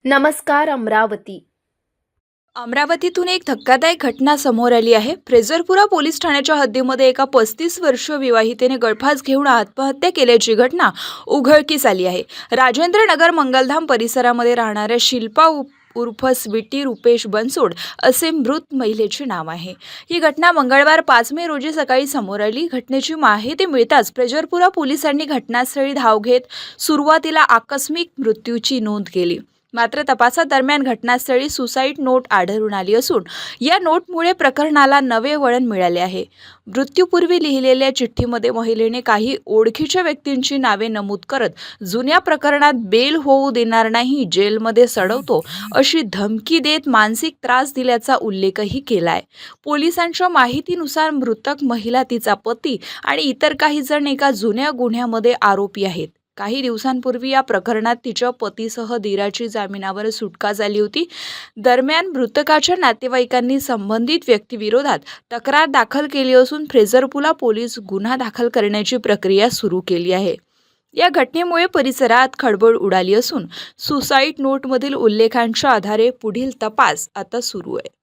नमस्कार अमरावती. अमरावतीतून एक धक्कादायक घटना समोर आली आहे. फ्रेझरपुरा पोलीस ठाण्याच्या हद्दीमध्ये एका 35 वर्षीय विवाहितेने गळफास घेऊन आत्महत्या केल्याची घटना उघडकीस आली आहे. राजेंद्र नगर मंगलधाम परिसरामध्ये राहणाऱ्या शिल्पा उर्फ स्वीटी रुपेश बनसोड असे मृत महिलेचे नाव आहे. ही घटना मंगळवार 5 मे रोजी सकाळी समोर आली. घटनेची माहिती मिळताच फ्रेझरपुरा पोलिसांनी घटनास्थळी धाव घेत सुरुवातीला आकस्मिक मृत्यूची नोंद केली. मात्र तपासादरम्यान घटनास्थळी सुसाईड नोट आढळून आली असून या नोटमुळे प्रकरणाला नवे वळण मिळाले आहे. मृत्यूपूर्वी लिहिलेल्या चिठ्ठीमध्ये महिलेने काही ओळखीच्या व्यक्तींची नावे नमूद करत जुन्या प्रकरणात बेल होऊ देणार नाही, जेलमध्ये सडवतो अशी धमकी देत मानसिक त्रास दिल्याचा उल्लेखही केलाय. पोलिसांच्या माहितीनुसार मृतक महिला, तिचा पती आणि इतर काही जण एका जुन्या गुन्ह्यामध्ये आरोपी आहेत. काही दिवसांपूर्वी या प्रकरणात तिच्या पतीसह दीराची जामिनावर सुटका झाली होती. दरम्यान मृतकाच्या नातेवाईकांनी संबंधित व्यक्तीविरोधात तक्रार दाखल केली असून फ्रेझरपुरा पोलीस गुन्हा दाखल करण्याची प्रक्रिया सुरू केली आहे. या घटनेमुळे परिसरात खळबळ उडाली असून सुसाईड नोटमधील उल्लेखांच्या आधारे पुढील तपास आता सुरू आहे.